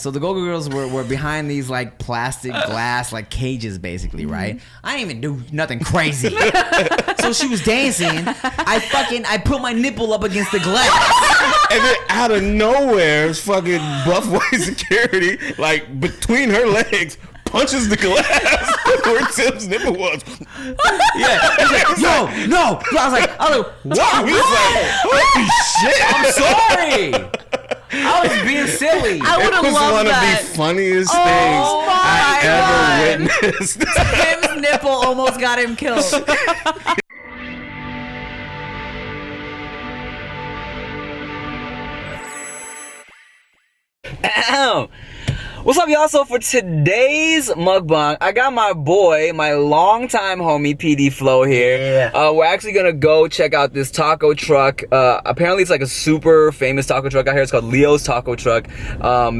So the Go-Go Girls were behind these like plastic glass like cages basically, right? I didn't even do nothing crazy. So she was dancing. I put my nipple up against the glass. And then out of nowhere, fucking buff white security, like between her legs, punches the glass where Tim's nipple was. Yeah. He's like, yo, no. I was like, what? He was like, holy shit. I'm sorry. I was being silly. I would have loved that. It was one of the funniest things I ever witnessed. Tim's nipple almost got him killed. Ow. What's up, y'all? So for today's mukbang, I got my boy, my longtime homie, PDFLO here. Yeah. We're actually gonna go check out this taco truck. Apparently it's like a super famous taco truck out here. It's called Leo's Taco Truck.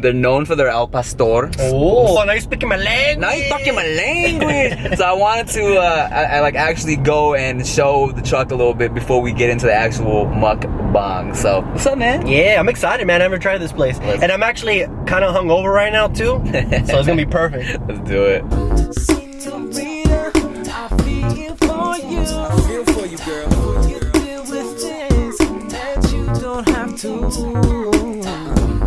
They're known for their al pastor. Oh, now you're speaking my language. Now you're talking my language. So I wanted to I like actually go and show the truck a little bit before we get into the actual mukbang. So what's up, man? Yeah, I'm excited, man. I never tried this place. And I'm actually kind of hungover right now, too. So it's going to be perfect. Let's do it. Senorita, I feel for you. I feel for you, girl. You deal with things that you don't have to.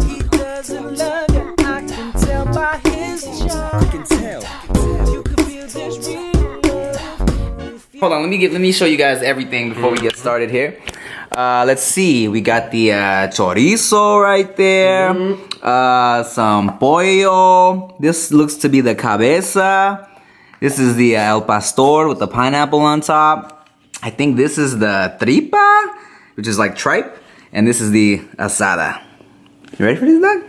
He doesn't love you, I can tell by his charm. I can tell. You can feel this real love. Hold on, let me show you guys everything before we get started here. Let's see, we got the chorizo right there, some pollo. This looks to be the cabeza. This is the el pastor with the pineapple on top. I think this is the tripa, which is like tripe, and this is the asada. You ready for this, dog?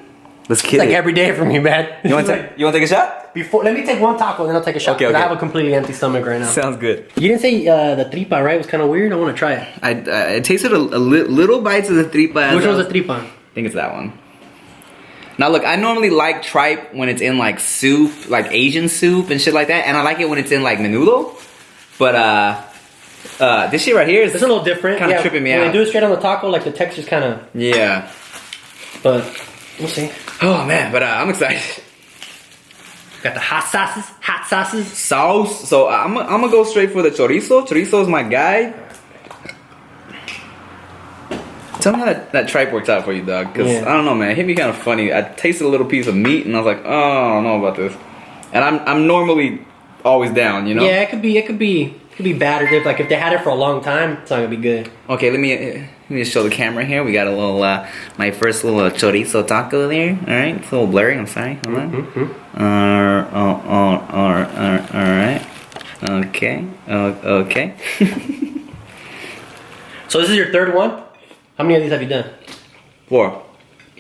Let's kill Like it. every day for me, man. You want to take a shot? Let me take one taco and then I'll take a shot. Okay, 'cause okay. I have a completely empty stomach right now. Sounds good. You didn't say the tripa, right? It was kind of weird. I want to try it. I tasted little bites of the tripa. Which one's the tripa? I think it's that one. Now look, I normally like tripe when it's in like soup, like Asian soup and shit like that, and I like it when it's in like menudo. But this shit right here is It's a little different. Kind of tripping me when out. they do it straight on the taco, like the texture's kind of. Yeah. But we'll see. Oh man, but I'm excited. Got the hot sauces. Sauce. So I'm gonna go straight for the chorizo. Chorizo is my guy. Tell me how that tripe works out for you, dog. Cause Yeah. I don't know, man. It hit me kind of funny. I tasted a little piece of meat and I was like, oh, I don't know about this. And I'm normally always down, you know. Yeah, it could be bad, or if they had it for a long time, it's not gonna be good. Okay, let me just show the camera here. We got a little my first little chorizo taco there. All right, it's a little blurry. I'm sorry. Hold on. All right. Okay. Okay. So this is your third one. How many of these have you done? 4.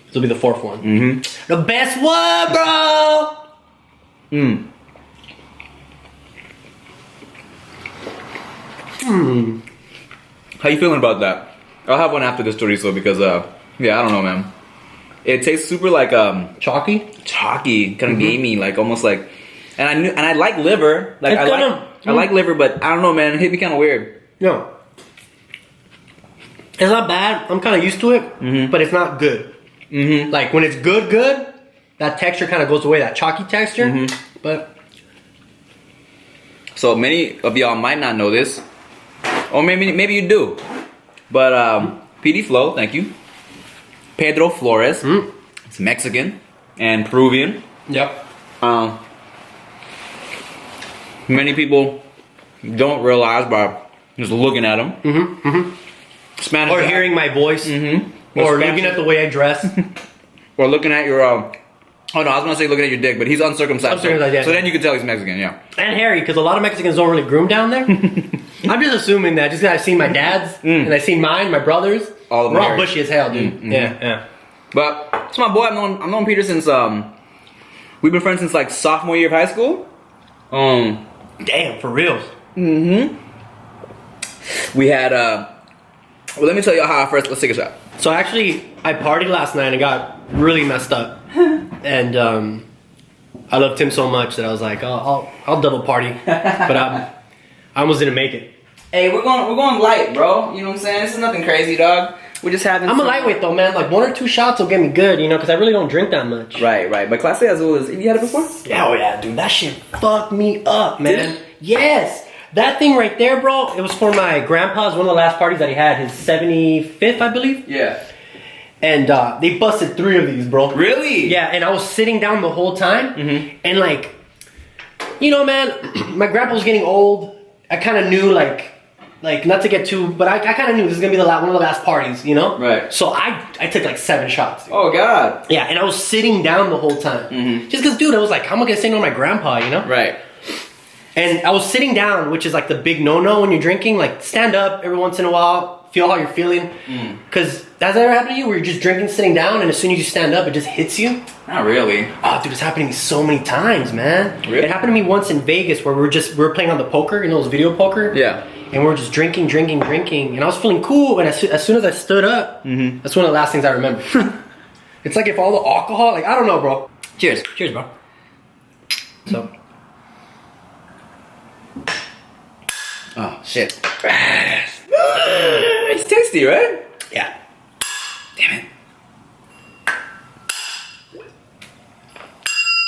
This will be the fourth one. Mm-hmm. The best one, bro. How you feeling about that? I'll have one after this chorizo because yeah, I don't know, man. It tastes super like Chalky. kind of gamey, like almost like. And I like liver. Like It's I like liver, but I don't know, man. It hit me kind of weird. No. It's not bad. I'm kind of used to it, but it's not good. Like when it's good, that texture kind of goes away, that chalky texture. But So many of y'all might not know this, or maybe you do. But PDFLO, thank you. Pedro Flores. It's Mexican and Peruvian. yep. Many people don't realize by just looking at him. Spanish Or guy. hearing my voice, or Spanish- looking at the way I dress. or looking at your oh no, I was gonna say looking at your dick, but he's uncircumcised. Uncircumcised, yeah. So then you can tell he's Mexican, yeah. And hairy, because a lot of Mexicans don't really groom down there. I'm just assuming that, just because I've seen my dad's, and I've seen mine, my brothers. All of them we're all hairy. bushy as hell, dude. Yeah. But it's my boy. I've known Peter since we've been friends since like sophomore year of high school. Damn, for reals. We had well, let me tell you how I first. Let's take a shot. So actually, I partied last night and got really messed up. And I loved Tim so much that I was like, I'll double party. But I almost didn't make it. Hey, we're going light, bro. You know what I'm saying? This is nothing crazy, dog. We're just having. I'm a lightweight though, man. Like 1 or 2 shots will get me good, you know, because I really don't drink that much. Right. But Clase Azul is. You had it before? Yeah, oh yeah, dude. That shit fucked me up, man. Did it? Yes. That thing right there, bro, it was for my grandpa's, one of the last parties that he had, his 75th, I believe. Yeah. And they busted 3 of these, bro. Really? Yeah, and I was sitting down the whole time, and like, you know, man, my grandpa was getting old. I kind of knew, like not to get too, but I kind of knew this was gonna be one of the last parties, you know? Right. So I took like 7 shots. Dude. Oh God. Yeah, and I was sitting down the whole time, just because, dude, I was like, how am I gonna say no to my grandpa, you know? Right. And I was sitting down, which is like the big no-no when you're drinking. Like, stand up every once in a while, feel how you're feeling. Because has that ever happened to you, where you're just drinking, sitting down, and as soon as you stand up, it just hits you? Not really. Oh, dude, it's happened to me so many times, man. Really? It happened to me once in Vegas, where we were playing on the poker, you know, those video poker. Yeah. And we were just drinking, and I was feeling cool. And as soon as I stood up, that's one of the last things I remember. It's like if all the alcohol, like, I don't know, bro. Cheers. Cheers, bro. So. Oh shit. It's tasty, right? Yeah. Damn it.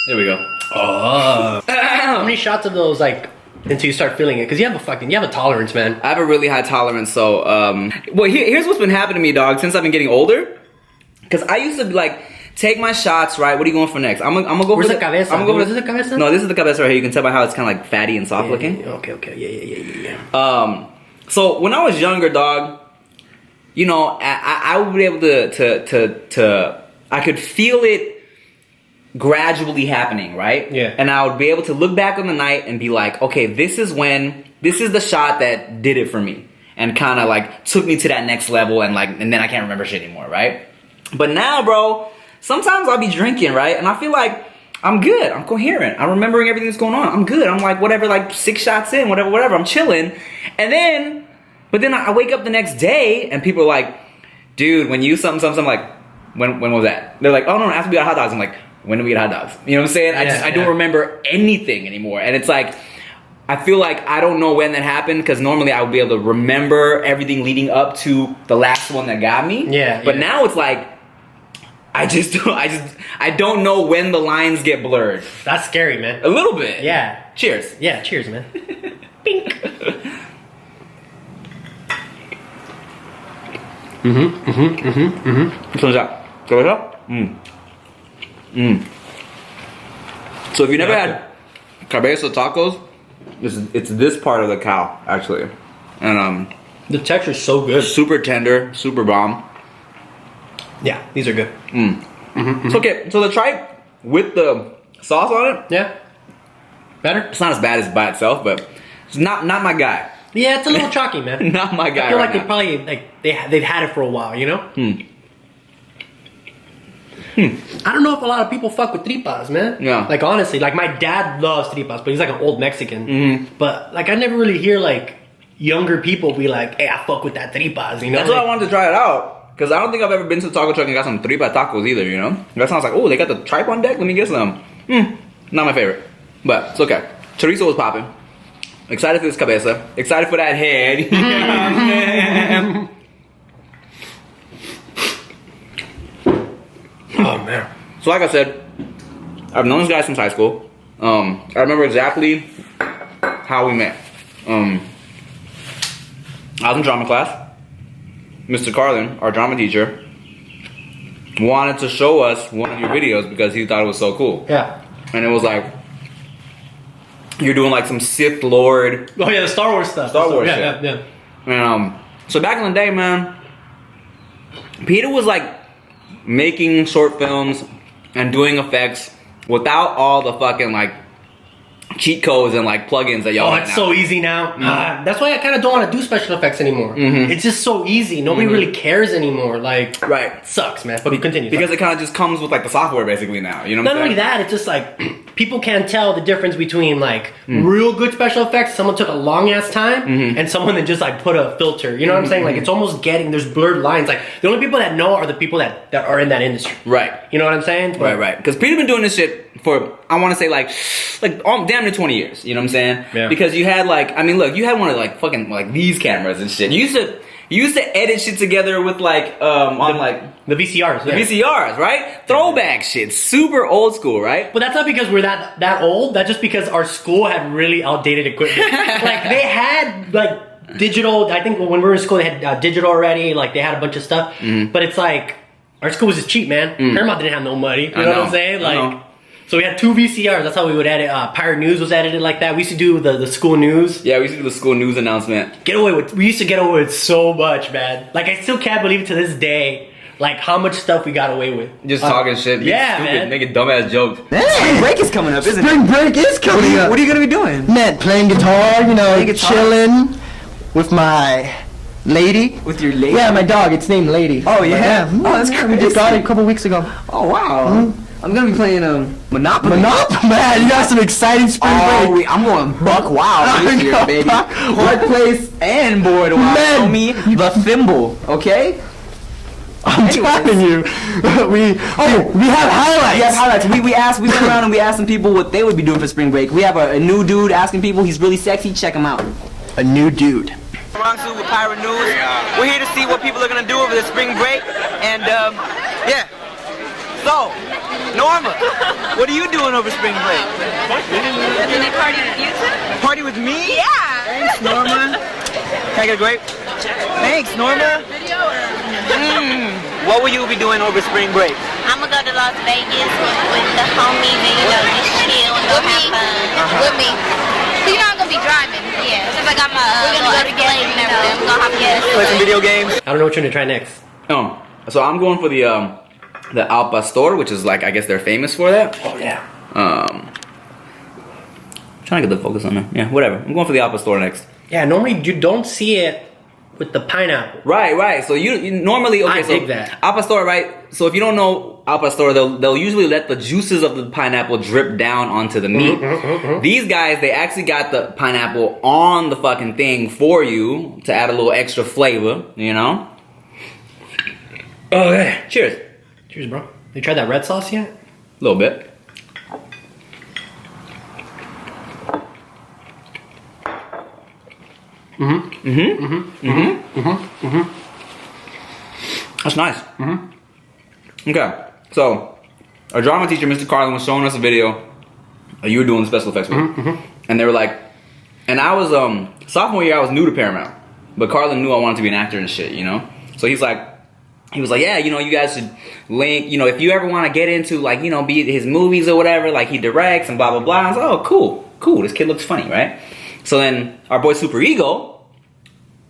There we go. How many shots of those, like, until you start feeling it? Because you have a tolerance, man. I have a really high tolerance, so well, here's what's been happening to me, dog, since I've been getting older. Because I used to like take my shots, right? What are you going for next? I'm gonna go Where's for the cabeza? I'm gonna go Is for this the cabeza? No, this is the cabeza right here. You can tell by how it's kind of like fatty and soft looking. Okay. Yeah. So when I was younger, dog, you know, I would be able to I could feel it gradually happening, right? Yeah. And I would be able to look back on the night and be like, okay, this is the shot that did it for me and kind of like took me to that next level, and then I can't remember shit anymore, right? But now, bro, sometimes I'll be drinking, right? And I feel like I'm good. I'm coherent. I'm remembering everything that's going on. I'm good. I'm like, whatever, like 6 shots in, whatever. I'm chilling. But then I wake up the next day and people are like, dude, when you something, I'm like, when was that? They're like, oh, no, after we got hot dogs. I'm like, when did we get hot dogs? You know what I'm saying? I don't remember anything anymore. And it's like, I feel like I don't know when that happened, because normally I would be able to remember everything leading up to the last one that got me. Yeah. But now it's like, I don't know when the lines get blurred. That's scary, man. A little bit. Yeah. Cheers. Yeah, cheers, man. Pink. Which one's that? Cabeza? So if you never had cabeza tacos, it's this part of the cow, actually. And The texture's so good. super tender, super bomb. Yeah, these are good. It's okay. So the tripe with the sauce on it, Yeah. Better? it's not as bad as by itself, but it's not my guy. Yeah, it's a little chalky, man. Not my guy. I feel right like they now. probably they've had it for a while, you know? I don't know if a lot of people fuck with tripas, man. Yeah. Like, honestly, like my dad loves tripas, but he's like an old Mexican. But like I never really hear like younger people be like, hey, I fuck with that tripas, you know? That's why I wanted to try it out, because I don't think I've ever been to the taco truck and got some tripa tacos either, you know? That sounds like, oh, they got the tripe on deck? Let me get some. Not my favorite, but it's okay. Chorizo was popping. Excited for this cabeza. Excited for that head. You know what I'm saying? Oh, man. So like I said, I've known this guy since high school. I remember exactly how we met. I was in drama class. Mr. Carlin, our drama teacher, wanted to show us one of your videos because he thought it was so cool. Yeah. And it was like, you're doing like some Sith Lord. Oh, yeah, the Star Wars stuff. Star Wars yeah, shit. yeah. And so back in the day, man, Peter was like making short films and doing effects without all the fucking like cheat codes and like plugins that y'all Oh, have it's now. so easy now. That's why I kind of don't want to do special effects anymore. It's just so easy. Nobody really cares anymore. Like, Right. it sucks, man. But continue. Because it kind of just comes with like the software basically now. You know what Not I'm only saying? that, it's just like people can't tell the difference between like real good special effects, someone took a long ass time, and someone that just like put a filter. You know what I'm saying? Like it's almost there's blurred lines. Like the only people that know are the people that are in that industry. Right. You know what I'm saying? Right. Because Peter's been doing this shit for, I want to say like damn near 20 years. You know what I'm saying? Yeah. Because you had like, I mean, look, you had one of like fucking like these cameras and shit. You used to You used to edit shit together with like on like the VCRs. the Yeah. VCRs, right? Throwback shit, super old school, right? But that's not because we're that old. That's just because our school had really outdated equipment. Like they had like digital. I think when we were in school, they had digital already. Like they had a bunch of stuff. But it's like our school was just cheap, man. Paramount didn't have no money. You know what I'm saying? Like. So we had 2 VCRs. That's how we would edit. Pirate News was edited like that. We used to do the school news. Yeah, we used to do the school news announcement. We used to get away with so much, man. Like I still can't believe to this day, like how much stuff we got away with. Just talking shit. Yeah, stupid, man. making dumbass jokes. Spring break is coming up, isn't it? Spring break is coming up. What are you gonna be doing? Man, playing guitar, chilling with my lady. With your lady? Yeah, my dog. It's named Lady. Oh, yeah? Oh, that's We crazy. just got it a couple weeks ago. Oh wow. I'm gonna be playing Monopoly. Monopoly, man. You got some exciting spring break. I'm going buck wild this year, baby. Hard place and board wild. Man. Show me the thimble, okay? I'm telling you. we have highlights. We have highlights. We went around and we asked some people what they would be doing for spring break. We have a new dude asking people. He's really sexy. Check him out. A new dude. Rangsu with Pirate News. We're here to see what people are gonna do over the spring break, and yeah. So, Norma, what are you doing over spring break? Did they party with you too? Party with me? Yeah. Thanks, Norma. Can I get a grape? Thanks, Norma. Video or? What will you be doing over spring break? I'm gonna go to Las Vegas with the homies and just chill and go have fun. With me. So you're not gonna be driving? Yeah, since I got my We're gonna go together Escalade and everything, I'm gonna have to Play some video games? I don't know what you're gonna try next. So I'm going for the Al Pastor, which is like I guess they're famous for that. Oh yeah. Trying to get the focus on it. Yeah, whatever. I'm going for the Al Pastor next. Yeah. Normally you don't see it with the pineapple. Right. So you normally okay. I So dig that. Al Pastor, right? So if you don't know Al Pastor, they'll usually let the juices of the pineapple drip down onto the meat. These guys, they actually got the pineapple on the fucking thing for you to add a little extra flavor. You know. Okay. Cheers. Cheers, bro. You tried that red sauce yet? A little bit. That's nice. Okay, so our drama teacher, Mr. Carlin, was showing us a video. You were doing the special effects with, and they were like, and I was sophomore year. I was new to Paramount, but Carlin knew I wanted to be an actor and shit, you know. So he was like, yeah, you know, you guys should link, you know, if you ever want to get into like, you know, be his movies or whatever, like he directs and blah blah blah. I was like, oh, cool, this kid looks funny, right? So then our boy Super Ego,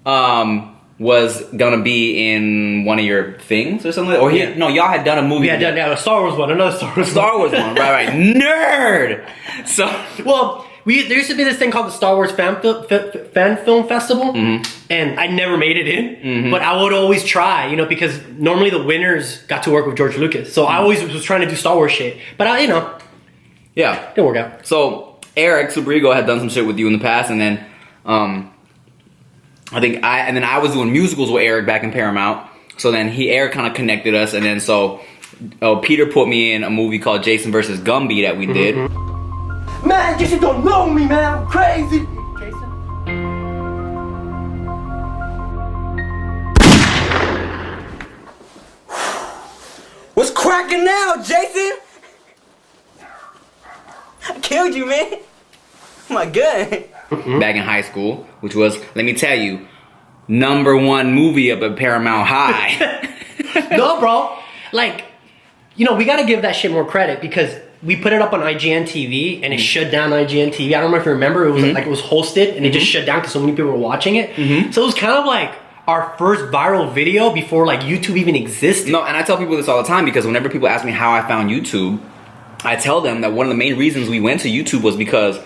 was gonna be in one of your things or something, or Yeah. y'all had done a movie. We had done a Star Wars one, another Star Wars. Star Wars one, right, nerd. So Well, there used to be this thing called the Star Wars Fan Film Festival, and I never made it in, but I would always try, you know, because normally the winners got to work with George Lucas, so I always was trying to do Star Wars shit, but I, you know, yeah, didn't work out. So Eric Super Ego had done some shit with you in the past, and then I was doing musicals with Eric back in Paramount. So then Eric kind of connected us, and then Peter put me in a movie called Jason versus Gumby that we did. Man, you just don't know me, man. I'm crazy. What's cracking now, Jason? I killed you, man. Oh my god. Back in high school, which was, let me tell you, #1 movie up at Paramount High. No, bro, like, you know, we gotta give that shit more credit because we put it up on IGN TV and it shut down IGN TV. I don't know if you remember, it was like it was hosted and it just shut down because so many people were watching it. So it was kind of like our first viral video before like YouTube even existed. No, and I tell people this all the time because whenever people ask me how I found YouTube, I tell them that one of the main reasons we went to YouTube was because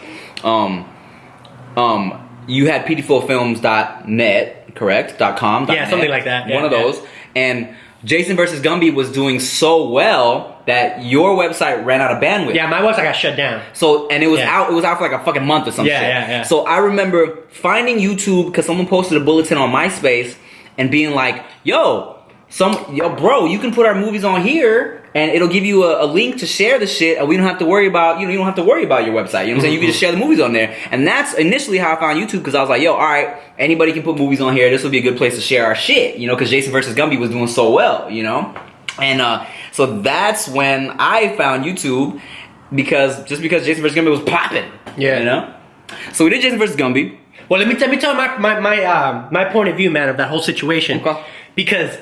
you had PDFLOfilms.net, correct? .com? Yeah, something like that. One of those. And Jason versus Gumby was doing so well that your website ran out of bandwidth. Yeah, my website got shut down. So, and it was out for like a fucking month or some shit. Yeah. So I remember finding YouTube because someone posted a bulletin on MySpace and being like, yo, bro, you can put our movies on here and it'll give you a link to share the shit, and we don't have to worry about you don't have to worry about your website. You know what I'm saying? You can just share the movies on there, and that's initially how I found YouTube, because I was like, yo, all right, anybody can put movies on here. This would be a good place to share our shit, you know, because Jason vs. Gumby was doing so well, you know, and so that's when I found YouTube, because Jason vs. Gumby was popping, Yeah. you know. So we did Jason vs. Gumby. Well, let me tell my point of view, man, of that whole situation. Okay. Because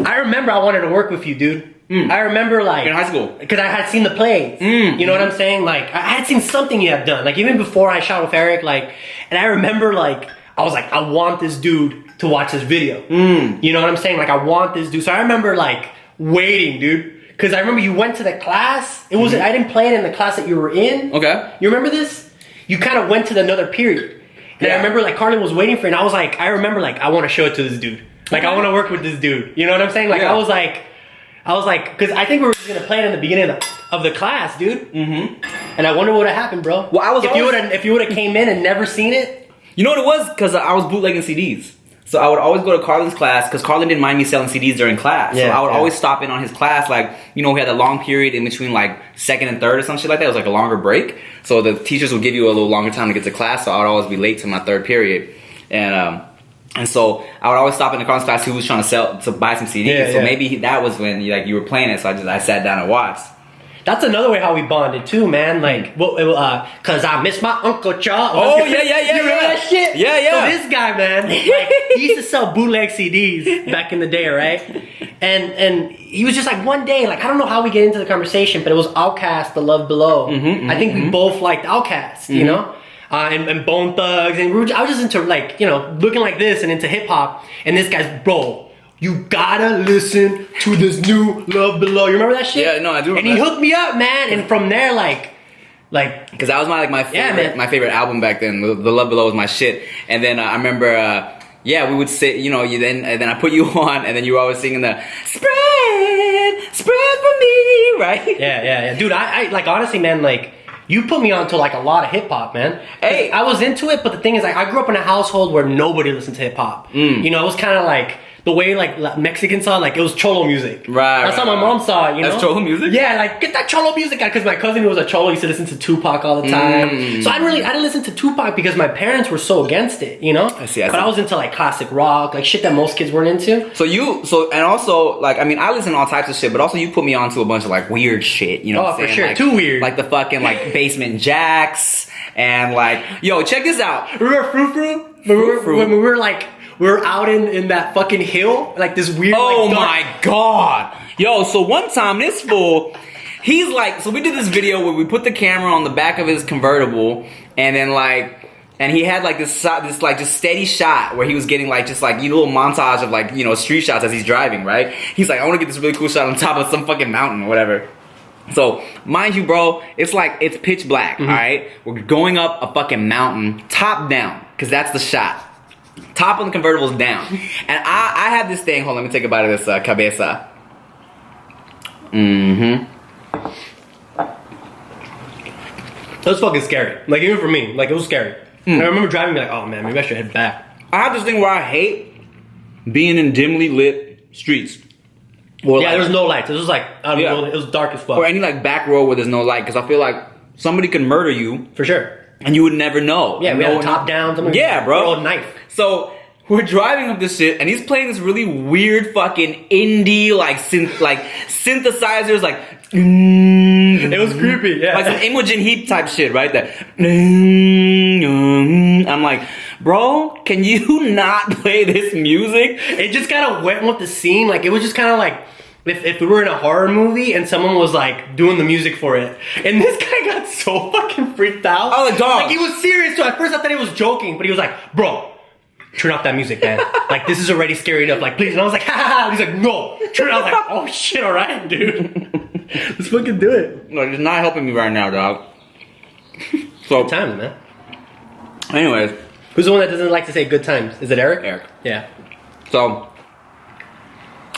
I remember I wanted to work with you, dude. I remember, like, In high school. because I had seen the plays. You know what I'm saying? Like, I had seen something you had done. Like, even before I shot with Eric, like, and I remember, like, I was like, I want this dude to watch this video. You know what I'm saying? Like, I want this dude. So I remember, like, waiting, dude. Because I remember you went to the class. It wasn't. I didn't play it in the class that you were in. Okay. You remember this? You kind of went to another period. And I remember, like, Carlin was waiting for it, and I was like, I remember, like, I want to show it to this dude. Like, I want to work with this dude. You know what I'm saying? Like, Yeah. I was like, because I think we were just going to play it in the beginning of the class, dude. And I wonder what would have happened, bro. Well, I was if you would have came in and never seen it. You know what it was? Because I was bootlegging CDs. So I would always go to Carlin's class, because Carlin didn't mind me selling CDs during class. So I would always stop in on his class, like, you know, we had a long period in between, like, second and third or some shit like that. It was like a longer break. So the teachers would give you a little longer time to get to class, so I would always be late to my third period. And so I would always stop in the Carlin's class. He was trying to buy some CDs. So maybe that was when you were playing it, so I sat down and watched. That's another way how we bonded too, man. Like, cause I miss my Uncle Charles. Oh, yeah. You remember that shit? Yeah. So this guy, man, like, he used to sell bootleg CDs back in the day, right? And he was just like, one day, like, I don't know how we get into the conversation, but it was Outkast, The Love Below. I think we both liked Outkast, you know? And Bone Thugs, and I was just into, like, you know, looking like this and into hip hop. And this guy's, bro, you gotta listen to this new Love Below. You remember that shit? Yeah, no, I do remember And he that. hooked me up, man. And from there, like, because that was my favorite album back then. The Love Below was my shit. And then I remember, we would sit, you know, and then I put you on, and then you were always singing the spread for me, right? Yeah. Dude, I like, honestly, man, like, you put me onto, like, a lot of hip hop, man. Hey, I was into it, but the thing is, like, I grew up in a household where nobody listened to hip hop. You know, it was kind of like the way, like, Mexicans saw, like, it was cholo music. Right. That's how my mom saw it, you know? That's cholo music? Yeah, like, get that cholo music out. Because my cousin who was a cholo used to listen to Tupac all the time. So I didn't listen to Tupac because my parents were so against it, you know? I see. But I was into, like, classic rock, like, shit that most kids weren't into. And also, like, I mean, I listen to all types of shit, but also you put me onto a bunch of, like, weird shit, you know what I'm saying? For sure. Like, Too weird. Like the fucking, like, Basement Jacks, and, like, yo, check this out. Remember Frou Frou? When we were, like, we were out in that fucking hill, like this weird. Oh, like, my God. Yo, so one time this fool, he's like, so we did this video where we put the camera on the back of his convertible, and then, like, and he had, like, this like, just steady shot where he was getting, like, just, like, you know, little montage of, like, you know, street shots as he's driving, right? He's like, I want to get this really cool shot on top of some fucking mountain or whatever. So, mind you, bro, it's like, it's pitch black, all right? We're going up a fucking mountain, top down, because that's the shot. Top of the convertible's down. And I had this thing, hold on, let me take a bite of this cabeza. It was fucking scary. Like, even for me, like, it was scary. I remember driving, like, oh man, maybe I should head back. I have this thing where I hate being in dimly lit streets. Or Yeah, like, there was no lights. It was like, out of the building. It was dark as fuck. or any like back road where there's no light, because I feel like somebody could murder you For sure. and you would never know. Yeah, And we no had a one- top down. Somebody Yeah, bro. throw a knife. So we're driving up this shit, and he's playing this really weird fucking indie like synthesizers, like It was creepy, yeah. like some Imogen Heap type shit, right? That I'm like, bro, can you not play this music? It just kind of went with the scene. Like, it was just kind of like if we were in a horror movie and someone was like doing the music for it, and this guy got so fucking freaked out. Oh, the dog. Like, he was serious too. At first I thought he was joking, but he was like, bro, turn off that music, man. Like, this is already scary enough. Like, please. And I was like, ha ha ha. He's like, no, turn it off. I was like, oh shit, all right, dude. Let's fucking do it. No, it's not helping me right now, dog. So, Good times, man. anyways, Who's the one that doesn't like to say good times? Is it Eric? Eric. Yeah. So,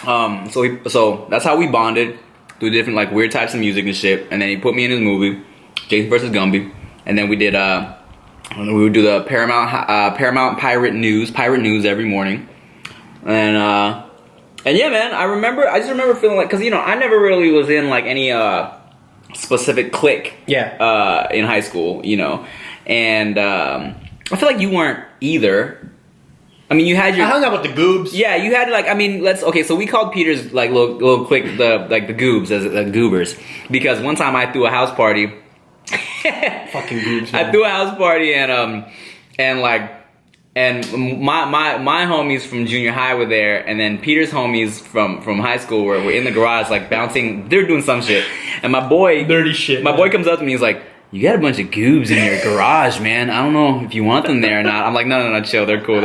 so that's how we bonded through different like weird types of music and shit. And then he put me in his movie, Jason vs. Gumby. And then we did we would do the Paramount Pirate News every morning. And And yeah, man, I just remember feeling like, because, you know, I never really was in like any specific clique in high school, you know. And I feel like you weren't either. I mean, you had your... I hung out with the goobs. Yeah, you had like, I mean, okay, so we called Peter's like little clique the goobs, as goobers. Because one time I threw a house party. Fucking goobs, man. I threw a house party and my homies from junior high were there, and then Peter's homies from high school were in the garage like bouncing. They're doing some shit, and my boy, dirty shit. My boy comes up to me, he's like, "You got a bunch of goobs in your garage, man. I don't know if you want them there or not." I'm like, no, chill. They're cool.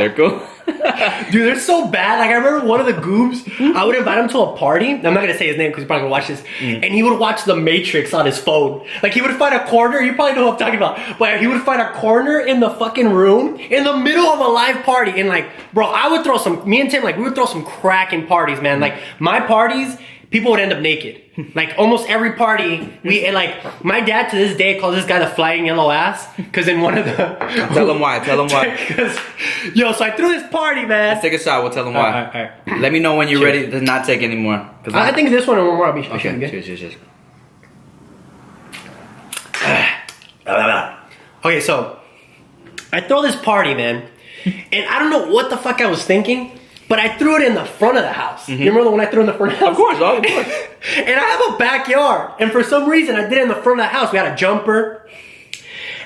Dude, they're so bad. Like, I remember one of the goobs, I would invite him to a party. I'm not gonna say his name because he's probably gonna watch this. And he would watch The Matrix on his phone. Like, he would find a corner. You probably know what I'm talking about. But he would find a corner in the fucking room in the middle of a live party. And like, bro, me and Tim, like, we would throw some cracking parties, man. Like, my parties, people would end up naked. Like, almost every party, and like, my dad to this day calls this guy the flying yellow ass. Because in one of the... Tell him why. Yo, so I threw this party, man. Let's take a shot. We'll tell him why. All right. Let me know when you're ready to not take any more. I think this one and one more I'll be okay. good. Cheers. Okay, so I throw this party, man, and I don't know what the fuck I was thinking, but I threw it in the front of the house. You remember the one I threw in the front of the house? Of course. And I have a backyard, and for some reason I did it in the front of the house. We had a jumper,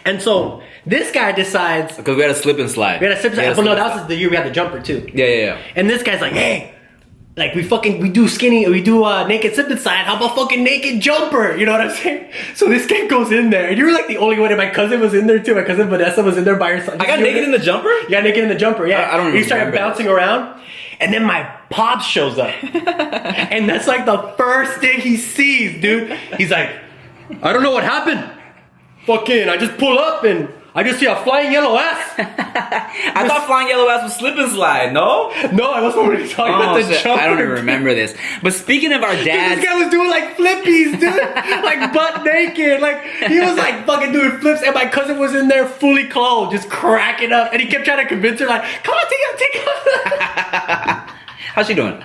and so this guy decides, because we had a slip and slide. Well, no, that was the year we had the jumper too. Yeah. And this guy's like, hey, like we do naked slip and slide. How about fucking naked jumper? You know what I'm saying? So this guy goes in there, and you were like the only one. And my cousin was in there too. My cousin Vanessa was in there by herself. I got naked in the jumper? You got naked in the jumper, yeah. I don't remember. He started bouncing around, and then my pops shows up. And that's like the first thing he sees, dude. He's like, I don't know what happened. Fucking, I just pull up and I just see a flying yellow ass. I thought flying yellow ass was slip and slide, no? No, I wasn't really talking about the jumper. I don't even remember this. But speaking of our dads... This guy was doing like flippies, dude. Like butt naked. Like, he was like fucking doing flips, and my cousin was in there fully clothed, just cracking up. And he kept trying to convince her, like, come on, take it. How's she doing?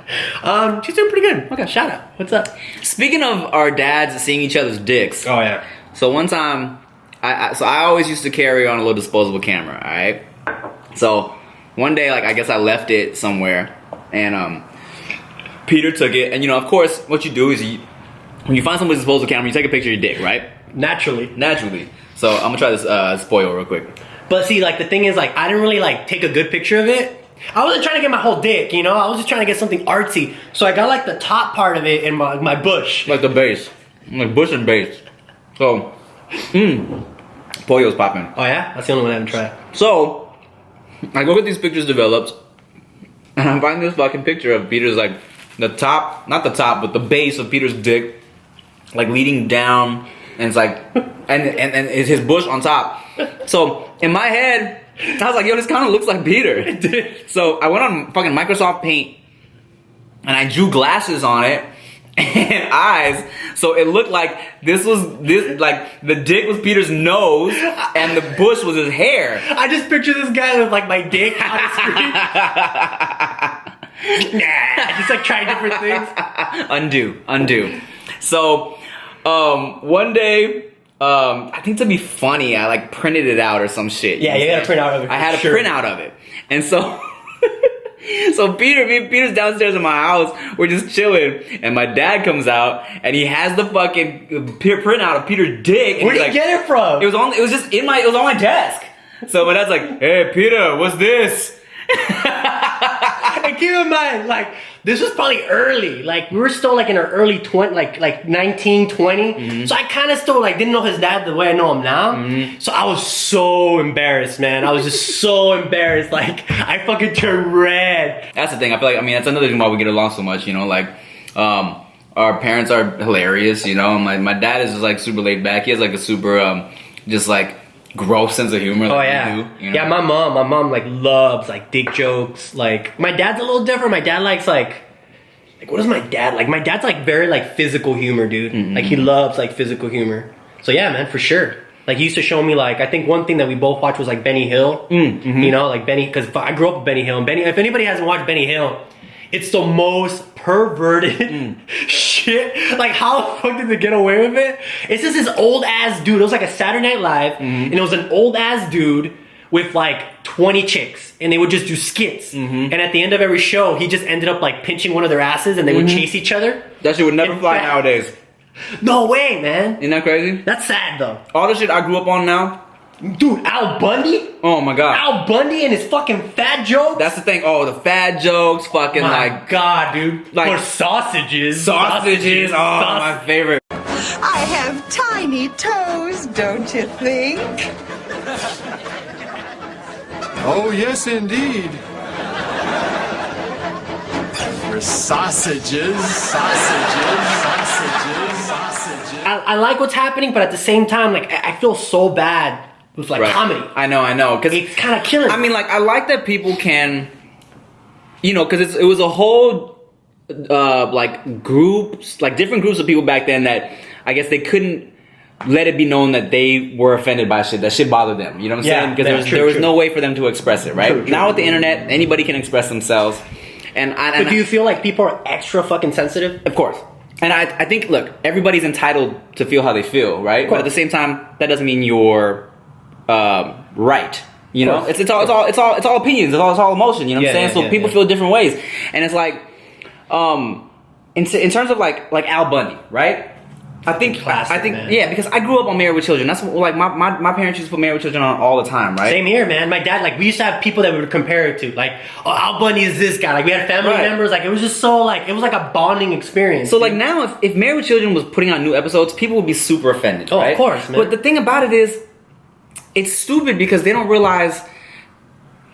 She's doing pretty good. Okay, shout out. What's up? Speaking of our dads seeing each other's dicks. Oh, yeah. So one time... I always used to carry on a little disposable camera, alright? So, one day, like, I guess I left it somewhere, and, Peter took it, and, you know, of course, what you do is when you find somebody's disposable camera, you take a picture of your dick, right? Naturally. So, I'm gonna try this, spoil real quick. But see, like, the thing is, like, I didn't really, like, take a good picture of it. I wasn't trying to get my whole dick, you know? I was just trying to get something artsy. So I got, like, the top part of it in my bush. Like the base. Like bush and base. So, Pollo's popping. Oh yeah? That's the only one I haven't tried. So, I go get these pictures developed, and I find this fucking picture of Peter's, like, the top, not the top, but the base of Peter's dick, like, leading down, and it's like, and it's his bush on top. So, in my head, I was like, yo, this kind of looks like Peter. So, I went on fucking Microsoft Paint, and I drew glasses on it, and eyes, so it looked like like the dick was Peter's nose and the bush was his hair. I just picture this guy with like my dick on the screen. Just like trying different things. Undo. So one day, I think to be funny, I like printed it out or some shit. Yeah, you gotta print out of it. I had a printout of it, and so. So Peter's downstairs in my house. We're just chilling, and my dad comes out, and he has the fucking printout of Peter's dick. And where did you get it from? It was on my desk. So my dad's like, "Hey, Peter, what's this?" And keep in mind, like, this was probably early. Like, we were still like in our early 20, like 19, 20. Mm-hmm. So I kind of still like didn't know his dad the way I know him now. Mm-hmm. So I was so embarrassed, man. I was just so embarrassed. Like, I fucking turned red. That's the thing. I feel like, I mean, that's another thing why we get along so much, you know, like, our parents are hilarious, you know. My dad is just like super laid back. He has like a super, just like, gross sense of humor. Oh yeah, you do, you know? Yeah. My mom like loves like dick jokes. Like my dad's a little different. My dad likes like what is my dad like? My dad's like very like physical humor, dude. Mm-hmm. Like he loves like physical humor. So yeah, man, for sure. Like he used to show me like I think one thing that we both watched was like Benny Hill. Mm-hmm. You know, like Benny, because I grew up with Benny Hill. And Benny, if anybody hasn't watched Benny Hill, it's the most perverted shit. Like, how the fuck did they get away with it? It's just this old ass dude. It was like a Saturday Night Live, and it was an old ass dude with like 20 chicks, and they would just do skits. And at the end of every show, he just ended up like pinching one of their asses, and they would chase each other. That shit would never fly nowadays. No way, man. Isn't that crazy? That's sad though. All the shit I grew up on now. Dude, Al Bundy? Oh my god. Al Bundy and his fucking fat jokes? That's the thing. Oh, the fat jokes, fucking My God, dude. like or sausages. sausages. Oh, my favorite. I have tiny toes, don't you think? Oh, yes, indeed. For sausages. I like what's happening, but at the same time, like I feel so bad with like comedy. I know, because It's kind of killing. I mean, like, I like that people can, you know, because it was a whole, like, groups, like, different groups of people back then that I guess they couldn't let it be known that they were offended by shit. That shit bothered them. You know what I'm saying? Because there was no way for them to express it, right? Now with the internet, anybody can express themselves. But do you feel like people are extra fucking sensitive? Of course. And I think, look, everybody's entitled to feel how they feel, right? But at the same time, that doesn't mean you're right. You know, it's all opinions. It's all emotion. You know what I'm saying? So people feel different ways, and it's like, in terms of like Al Bundy, right? I think, man. Yeah, because I grew up on Married with Children. That's what, like my parents used to put Married with Children on all the time, right? Same here, man. My dad, like, we used to have people that we would compare it to, like, oh, Al Bundy is this guy. Like, we had family members. Like, it was just so like it was like a bonding experience. So like now, if Married with Children was putting out new episodes, people would be super offended. Oh, right? Of course, man. But the thing about it is, it's stupid because they don't realize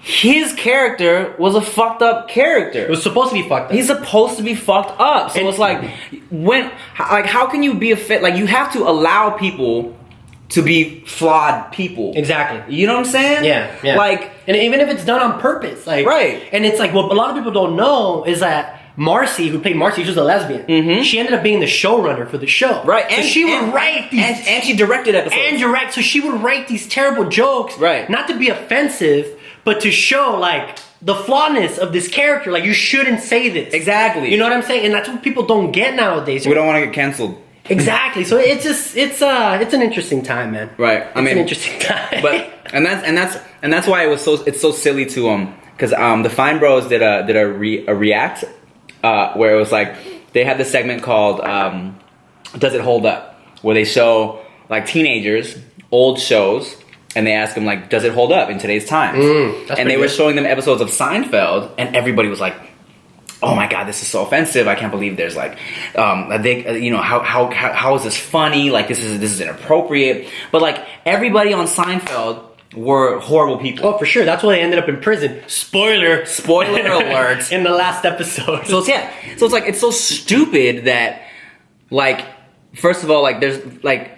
his character was a fucked up character. It was supposed to be fucked up. He's supposed to be fucked up. So it's like, how can you be a fit? Like, you have to allow people to be flawed people. Exactly. You know what I'm saying? Yeah. Like, and even if it's done on purpose, like, right. And it's like, what a lot of people don't know is that Marcy, who played Marcy, she was a lesbian. She ended up being the showrunner for the show. Right. So she would write these... And she directed episodes. So she would write these terrible jokes. Right. Not to be offensive, but to show, like, the flawness of this character. Like, you shouldn't say this. Exactly. You know what I'm saying? And that's what people don't get nowadays. We don't want to get canceled. Exactly. So it's just, it's an interesting time, man. Right. It's an interesting time. But, and that's why it's so silly to, because the Fine Bros did a react, where it was like they had this segment called Does It Hold Up, where they show like teenagers old shows and they ask them like, does it hold up in today's times? And they were showing them episodes of Seinfeld, and everybody was like, oh my god, this is so offensive. I can't believe there's like how is this funny? Like, this is inappropriate. But like, everybody on Seinfeld were horrible people. Oh, for sure. That's why they ended up in prison. Spoiler alert. In the last episode. So it's like, it's so stupid that, like, first of all, like, there's like,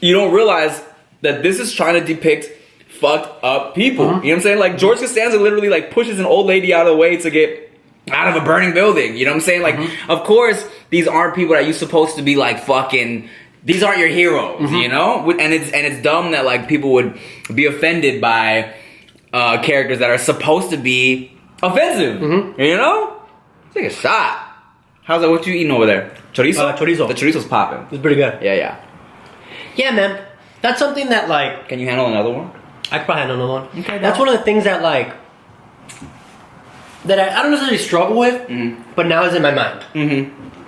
you don't realize that this is trying to depict fucked up people. You know what I'm saying? Like, George Costanza literally like pushes an old lady out of the way to get out of a burning building. You know what I'm saying? Like, of course, these aren't people that you're supposed to be like fucking. These aren't your heroes, you know? And it's dumb that like people would be offended by characters that are supposed to be offensive. You know? Take a shot. How's that? What you eating over there? Chorizo? Chorizo. The chorizo's popping. It's pretty good. Yeah. Yeah, man. That's something that like... Can you handle another one? I could probably handle another one. Okay, that's one of the things that like... that I don't necessarily struggle with, but now is in my mind.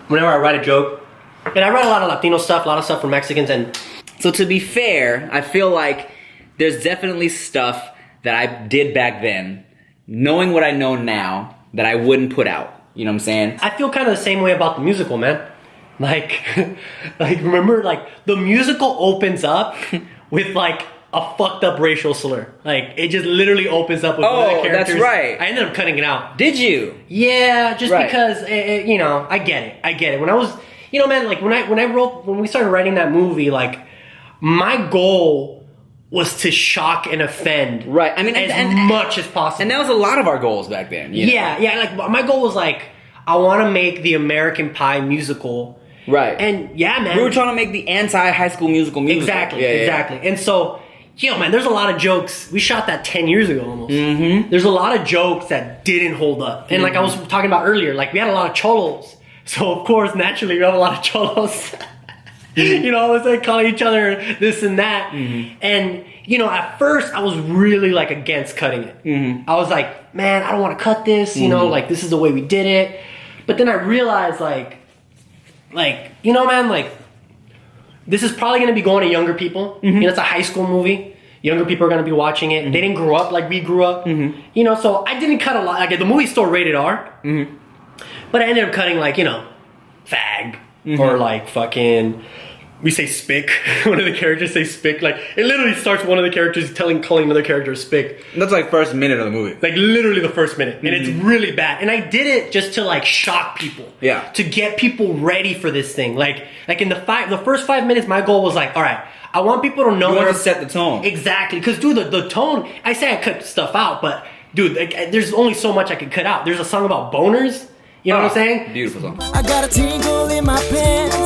Whenever I write a joke, and I write a lot of Latino stuff, a lot of stuff for Mexicans, and... So to be fair, I feel like there's definitely stuff that I did back then, knowing what I know now, that I wouldn't put out. You know what I'm saying? I feel kind of the same way about the musical, man. Like remember, like, the musical opens up with, like, a fucked up racial slur. Like, it just literally opens up with one of the characters. That's right. I ended up cutting it out. Did you? Yeah, just because, you know, I get it. When I was, you know, man, like, when we started writing that movie, like, my goal was to shock and offend, right? I mean, as much as possible. And that was a lot of our goals back then. You know? Yeah. Like, my goal was like, I want to make the American Pie musical, right? And yeah, man, we were trying to make the anti-High School Musical musical. Exactly. And so, yo, man, there's a lot of jokes. We shot that 10 years ago almost. Mm-hmm. There's a lot of jokes that didn't hold up. And like I was talking about earlier, like we had a lot of cholos. So of course, naturally, we have a lot of cholos. You know, it's like calling each other this and that. Mm-hmm. And, you know, at first I was really like against cutting it. Mm-hmm. I was like, man, I don't want to cut this. You know, like this is the way we did it. But then I realized like, you know, man, like this is probably going to be going to younger people. Mm-hmm. You know, it's a high school movie. Younger people are going to be watching it. Mm-hmm. They didn't grow up like we grew up. Mm-hmm. You know, so I didn't cut a lot. Like the movie's still rated R. Mm-hmm. But I ended up cutting like, you know, fag. Mm-hmm. Or like fucking, we say spick. One of the characters say spick. Like it literally starts one of the characters calling another character spick. That's like first minute of the movie. Like literally the first minute. And it's really bad. And I did it just to like shock people. Yeah. To get people ready for this thing. Like in the first 5 minutes, my goal was like, all right, I want people to know. You want to set the tone. Exactly. Because dude, the tone, I say I cut stuff out, but dude, like, there's only so much I could cut out. There's a song about boners. You know what I'm saying? Beautiful song. I got a tingle in my pants.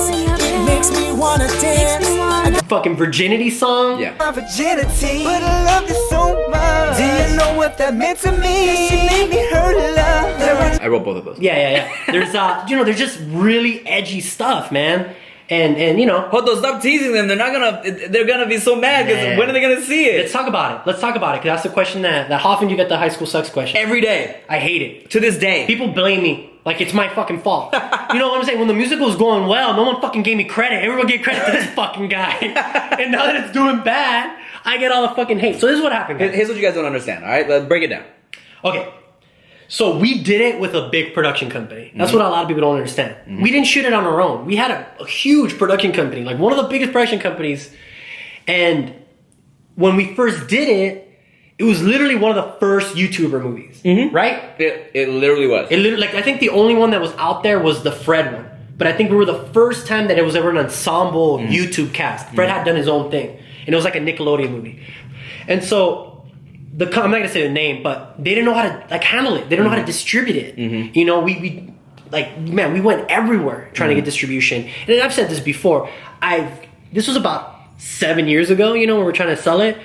It makes me wanna dance. Fucking virginity song. Yeah. My virginity, but I love you so much. Do you know what that meant to me? She made me her love. I wrote both of those. Yeah. There's you know, there's just really edgy stuff, man. And you know, Hodo, stop teasing them. They're gonna be so mad because when are they gonna see it? Let's talk about it. Because that's the question that how often you get the high school sucks question. Every day. I hate it. To this day. People blame me. Like it's my fucking fault. You know what I'm saying? When the musical was going well, no one fucking gave me credit. Everyone gave credit to this fucking guy. And now that it's doing bad, I get all the fucking hate. So this is what happened, guys. Here's what you guys don't understand, alright? Let's break it down. Okay. So we did it with a big production company. That's what a lot of people don't understand. Mm-hmm. We didn't shoot it on our own. We had a huge production company, like one of the biggest production companies. And when we first did it, it was literally one of the first YouTuber movies, right? It literally was. Like I think the only one that was out there was the Fred one. But I think we were the first time that it was ever an ensemble YouTube cast. Fred had done his own thing. And it was like a Nickelodeon movie. And so, I'm not going to say the name, but they didn't know how to like handle it. They didn't know how to distribute it. You know, we went everywhere trying to get distribution. And I've said this before. This was about 7 years ago, you know, when we were trying to sell it.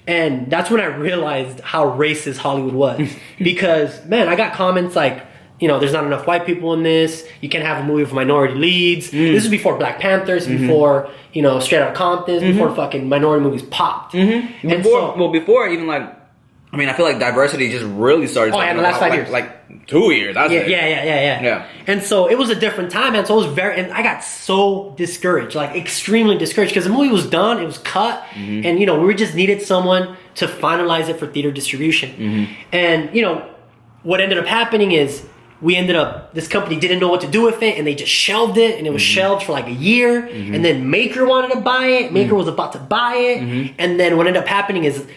And that's when I realized how racist Hollywood was. Because, man, I got comments like, you know, there's not enough white people in this. You can't have a movie with minority leads. This is before Black Panthers, before, you know, Straight Outta Compton, before fucking minority movies popped. And before even like, I mean, I feel like diversity just really started. Oh, yeah, in the last 5 years. Like 2 years. Yeah. And so it was a different time, man. So it was and I got so discouraged, like extremely discouraged, because the movie was done, it was cut, and you know, we just needed someone to finalize it for theater distribution. And you know, what ended up happening is this company didn't know what to do with it, and they just shelved it, and it was shelved for like a year, and then Maker wanted to buy it. Maker was about to buy it, and then what ended up happening is